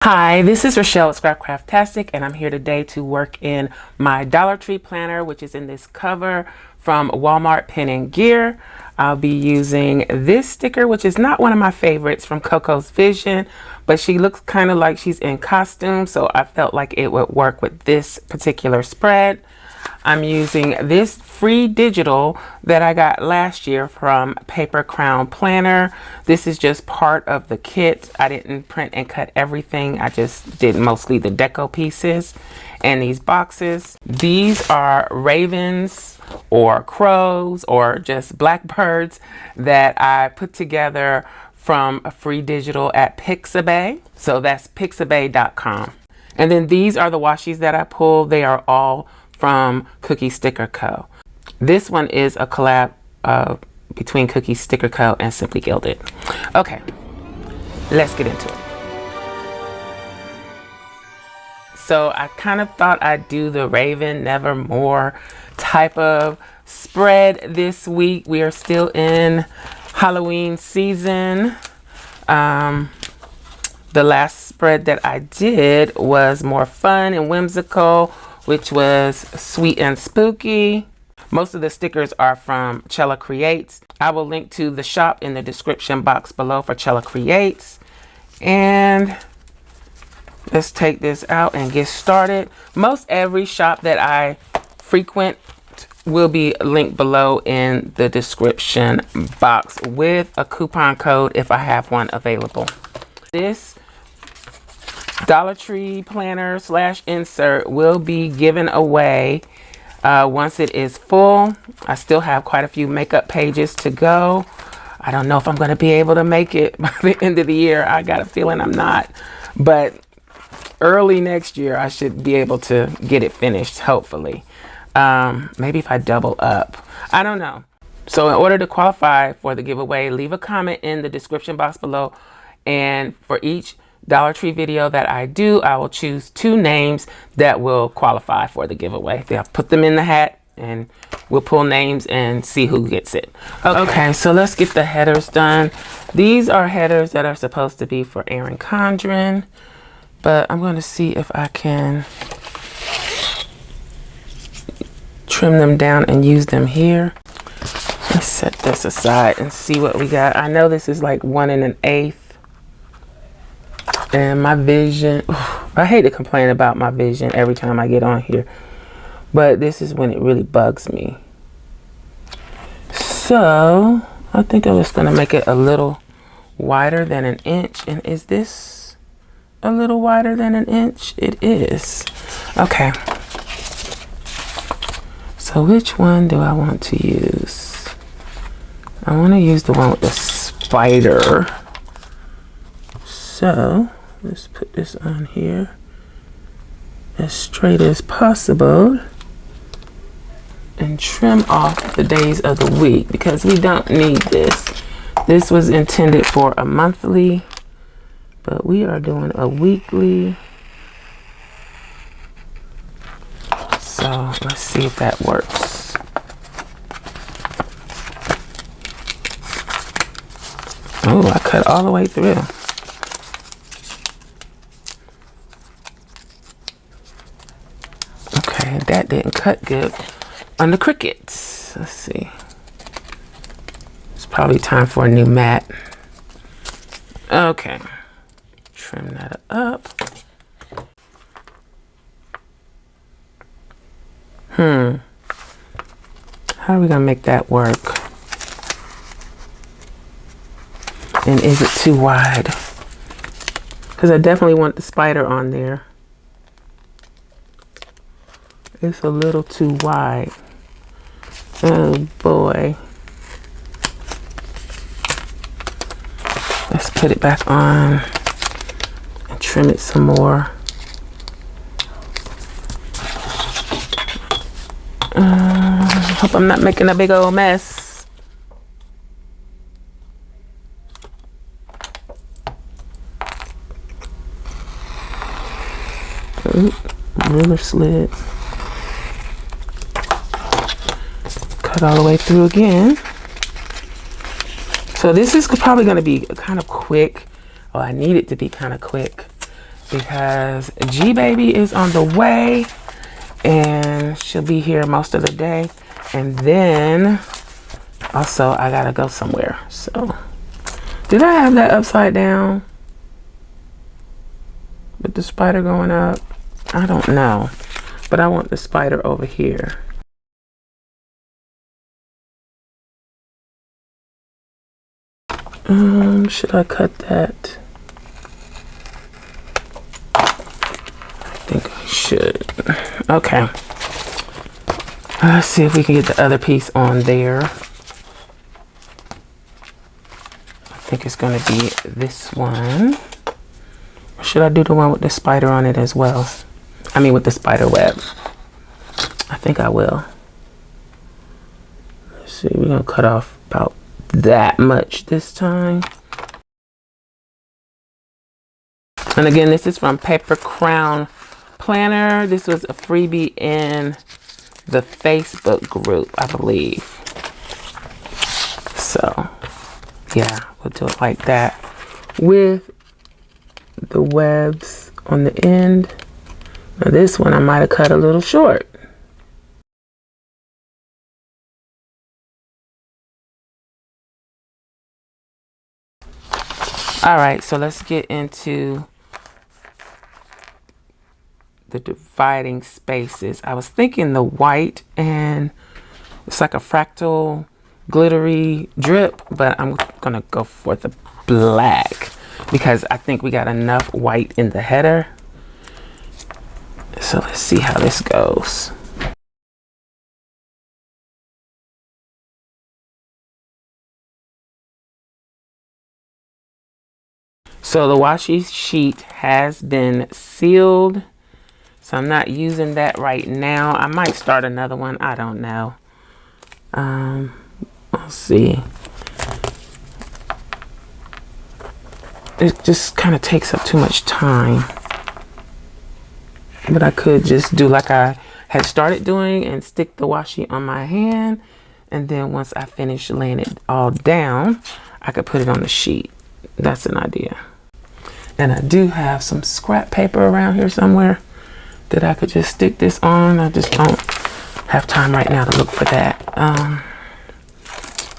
Hi, this is Rachelle at Scrapcraftastic, and I'm here today to work in my Dollar Tree planner, which is in this cover from Walmart Pen and Gear. I'll be using this sticker, which is not one of my favorites, from COCO'S Vision, but she looks kind of like she's in costume, so I felt like it would work with this particular spread. I'm using this free digital that I got last year from Paper Crown Planner. This is just part of the kit. I didn't print and cut everything. I just did mostly the deco pieces and these boxes. These are ravens or crows or just blackbirds that I put together from a free digital at Pixabay. So that's pixabay.com. And then these are the washies that I pulled. They are all from Cookie Sticker Co. This one is a collab between Cookie Sticker Co. and Simply Gilded. Okay, let's get into it. So I kind of thought I'd do the Raven Nevermore type of spread this week. We are still in Halloween season. The last spread that I did was more fun and whimsical, which was sweet and spooky. Most of the stickers are from Cella Creates. I will link to the shop in the description box below for Cella Creates. And let's take this out and get started. Most every shop that I frequent will be linked below in the description box with a coupon code if I have one available. This Dollar Tree planner / insert will be given away once it is full. I still have quite a few makeup pages to go. I don't know if I'm going to be able to make it by the end of the year. I got a feeling I'm not, but early next year I should be able to get it finished, hopefully. Maybe if I double up, I don't know. So in order to qualify for the giveaway, leave a comment in the description box below, and for each Dollar Tree video that I do, I will choose 2 names that will qualify for the giveaway. I'll put them in the hat and we'll pull names and see who gets it. Okay, so let's get the headers done. These are headers that are supposed to be for Erin Condren, but I'm going to see if I can trim them down and use them here. Let's set this aside and see what we got. I know this is like 1 1/8. And my vision, I hate to complain about my vision every time I get on here, but this is when it really bugs me. So I think I'm just gonna make it a little wider than 1 inch. And is this a little wider than 1 inch? It is. Okay. So which one do I want to use? I want to use the one with the spider. So let's put this on here as straight as possible and trim off the days of the week because we don't need this. This was intended for a monthly, but we are doing a weekly. So let's see if that works. Oh, I cut all the way through. That didn't cut good on the crickets. Let's see. It's probably time for a new mat. Okay. Trim that up. How are we gonna make that work? And is it too wide? Because I definitely want the spider on there. It's a little too wide. Oh boy. Let's put it back on and trim it some more. Hope I'm not making a big old mess. Ooh, ruler slid. Cut all the way through again. So this is probably going to be kind of quick. Oh, I need it to be kind of quick. because G Baby is on the way and she'll be here most of the day. And then also I gotta go somewhere. So did I have that upside down with the spider going up? I don't know, but I want the spider over here. Should I cut that? I think I should. Okay. Let's see if we can get the other piece on there. I think it's going to be this one. Or should I do the one with the spider on it as well? I mean with the spider web. I think I will. Let's see, we're going to cut off about that much this time. And again, this is from Paper Crown Planner. This was a freebie in the Facebook group, I believe. So yeah, we'll do it like that with the webs on the end. Now this one I might have cut a little short. All right, so let's get into the dividing spaces. I was thinking the white, and it's like a fractal glittery drip, but I'm gonna go for the black because I think we got enough white in the header. So let's see how this goes. So the washi sheet has been sealed, so I'm not using that right now. I might start another one, I don't know. We'll see. It just kind of takes up too much time, but I could just do like I had started doing and stick the washi on my hand, and then once I finish laying it all down, I could put it on the sheet. That's an idea. And I do have some scrap paper around here somewhere that I could just stick this on. I just don't have time right now to look for that.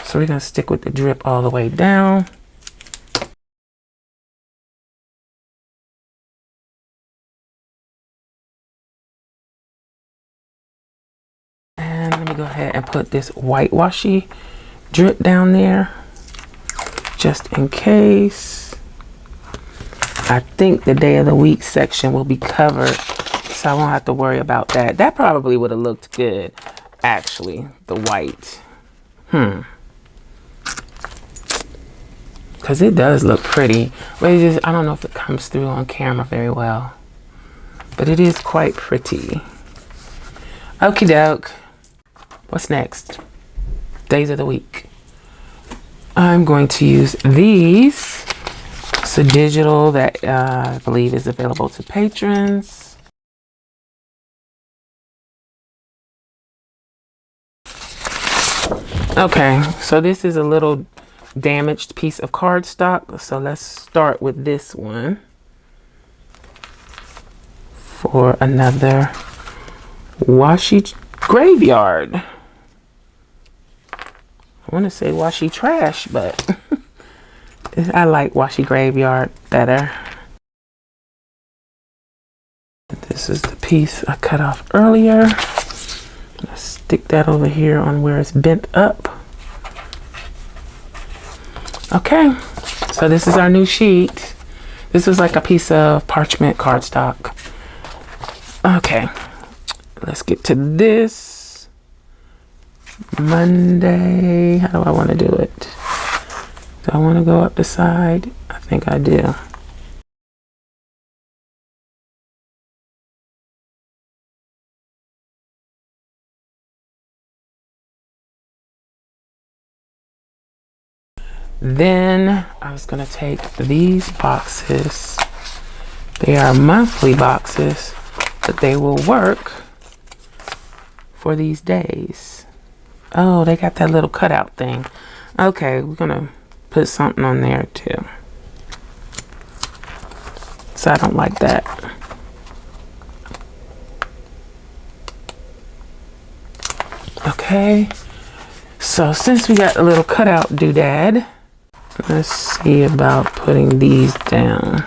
So we're gonna stick with the drip all the way down. And let me go ahead and put this white washi drip down there just in case. I think the day of the week section will be covered, so I won't have to worry about that. That probably would have looked good, actually, the white. Because it does look pretty. But it just, I don't know if it comes through on camera very well. But it is quite pretty. Okie doke. What's next? Days of the week. I'm going to use these. It's a digital that I believe is available to patrons. Okay, so this is a little damaged piece of cardstock. So let's start with this one for another washi graveyard. I want to say washi trash, but I like washi graveyard better. This is the piece I cut off earlier. Let's stick that over here on where it's bent up. Okay, so this is our new sheet. This was like a piece of parchment cardstock. Okay, let's get to this. Monday, how do I want to do it? Do I want to go up the side? I think I do. Then I was going to take these boxes. They are monthly boxes, but they will work for these days. Oh, they got that little cutout thing. Okay, we're going to put something on there too. so I don't like that. Okay, so since we got a little cutout doodad, let's see about putting these down.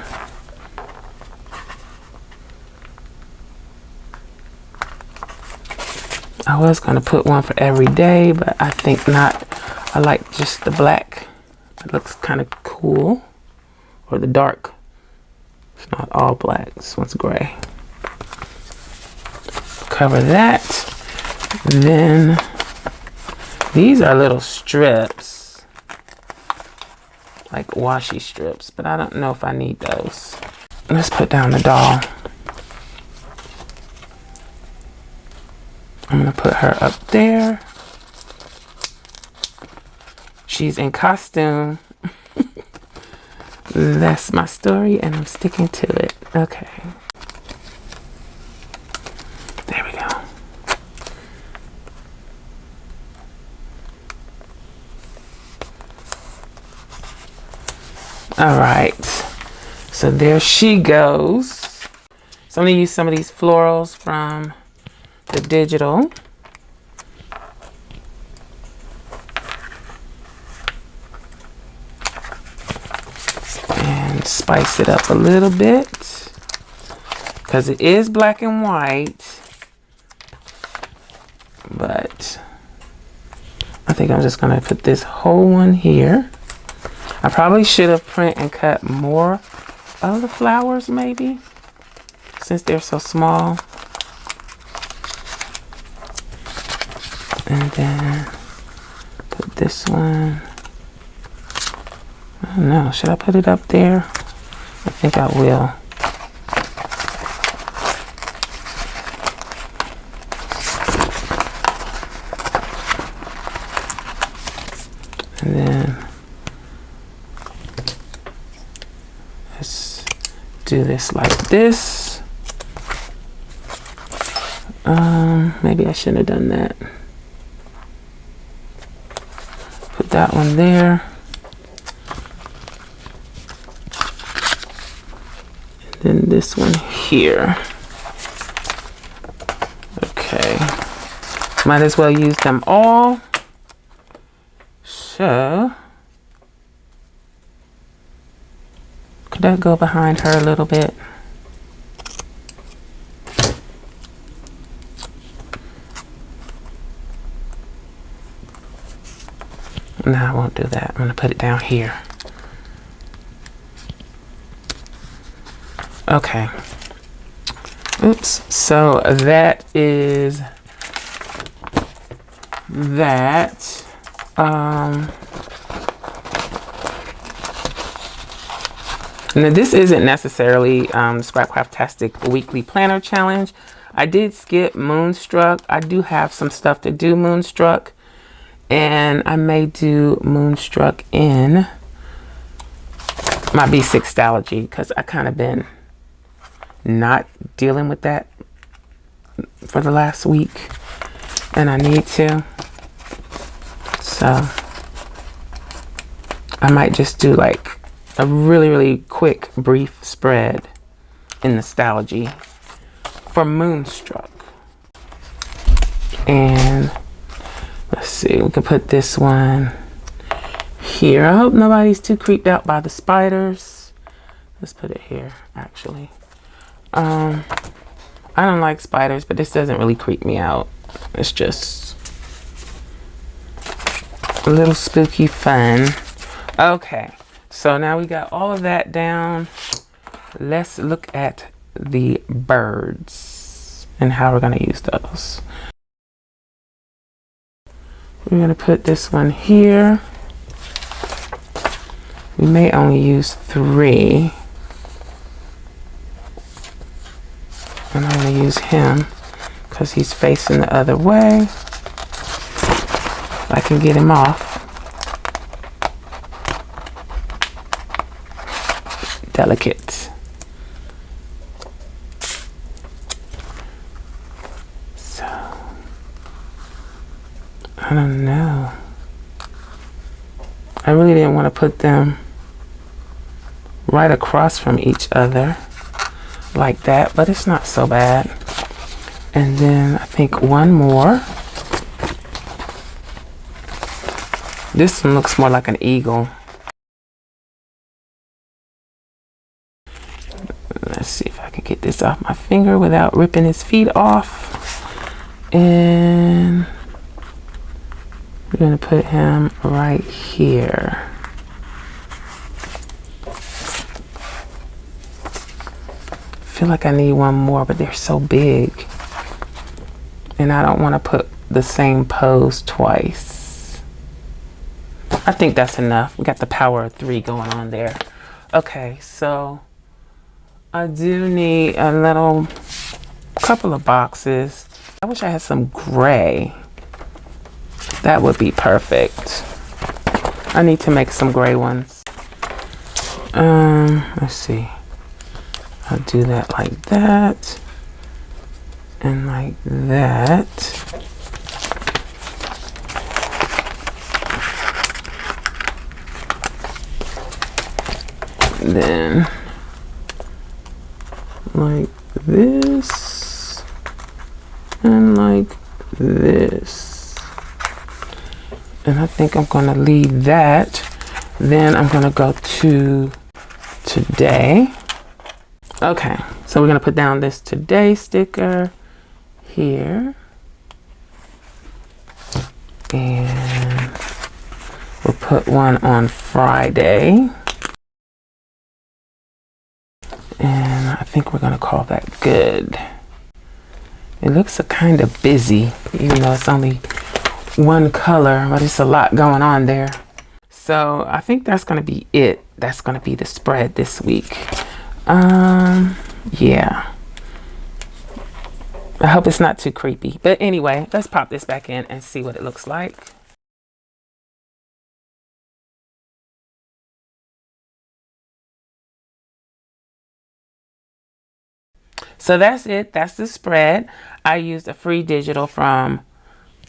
I was going to put one for every day, but I think not. I like just the black. It looks kind of cool. Or the dark. It's not all black. This one's gray. Cover that. Then these are little strips. Like washi strips, but I don't know if I need those. Let's put down the doll. I'm gonna put her up there. She's in costume. That's my story and I'm sticking to it. Okay. There we go. All right. So there she goes. So I'm gonna use some of these florals from the digital. And spice it up a little bit because it is black and white, but I think I'm just gonna put this whole one here. I probably should have print and cut more of the flowers maybe, since they're so small. And then put this one, I don't know, should I put it up there? I think I will. And then let's do this like this. Maybe I shouldn't have done that. Put that one there. And then this one here. Okay. Might as well use them all. So, could that go behind her a little bit? No, I won't do that. I'm gonna put it down here. Okay. Oops. So that is that. Now this isn't necessarily Scrapcraftastic weekly planner challenge. I did skip Moonstruck. I do have some stuff to do Moonstruck. And I may do Moonstruck in my B6 Stalogy because I kind of been not dealing with that for the last week. And I need to. So I might just do like a really, really quick, brief spread in the Stalogy for Moonstruck. And let's see, we can put this one here. I hope nobody's too creeped out by the spiders. Let's put it here, actually. I don't like spiders, but this doesn't really creep me out. It's just a little spooky fun. Okay, so now we got all of that down. Let's look at the birds and how we're gonna use those. We're going to put this one here. We may only use 3. And I'm going to use him because he's facing the other way. If I can get him off. Delicate. I don't know. I really didn't want to put them right across from each other. like that, but it's not so bad. And then I think one more. This one looks more like an eagle. Let's see if I can get this off my finger without ripping his feet off. And we're gonna put him right here. I feel like I need one more, but they're so big. And I don't want to put the same pose twice. I think that's enough. We got the power of 3 going on there. Okay, so I do need a little couple of boxes. I wish I had some gray. That would be perfect. I need to make some gray ones. Let's see. I'll do that like that. And like that. Then like this and like this. And I think I'm gonna leave that. Then I'm gonna go to today. Okay, so we're gonna put down this today sticker here. And we'll put one on Friday. And I think we're gonna call that good. It looks a kind of busy, even though it's only one color, but it's a lot going on there. So I think that's gonna be it. That's gonna be the spread this week. Yeah. I hope it's not too creepy. But anyway, let's pop this back in and see what it looks like. So that's it. That's the spread. I used a free digital from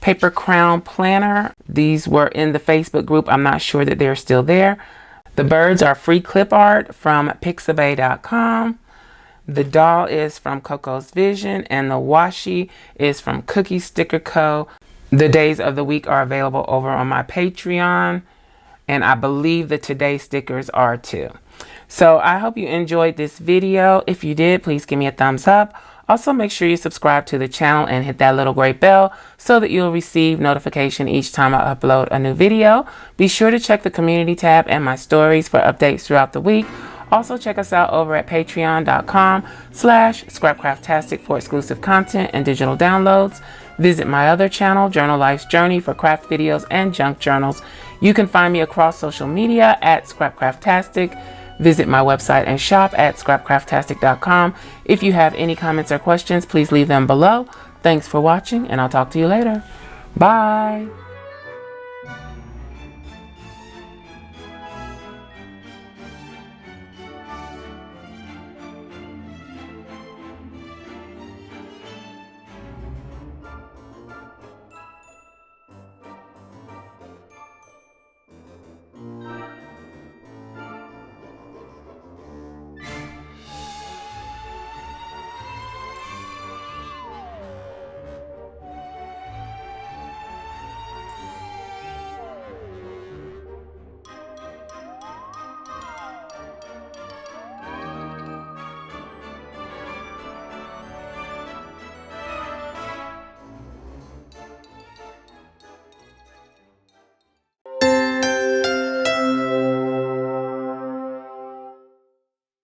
Paper Crown Planner. These were in the Facebook group. I'm not sure that they're still there. The birds are free clip art from pixabay.com. The doll is from COCO'S Vision, and the washi is from Cookie Sticker Co. The days of the week are available over on my Patreon, and I believe the today stickers are too. So I hope you enjoyed this video. If you did, please give me a thumbs up. Also, make sure you subscribe to the channel and hit that little gray bell so that you'll receive notification each time I upload a new video. Be sure to check the community tab and my stories for updates throughout the week. Also, check us out over at patreon.com/Scrapcraftastic for exclusive content and digital downloads. Visit my other channel, Journal Life's Journey, for craft videos and junk journals. You can find me across social media at Scrapcraftastic. Visit my website and shop at Scrapcraftastic.com. If you have any comments or questions, please leave them below. Thanks for watching, and I'll talk to you later. Bye.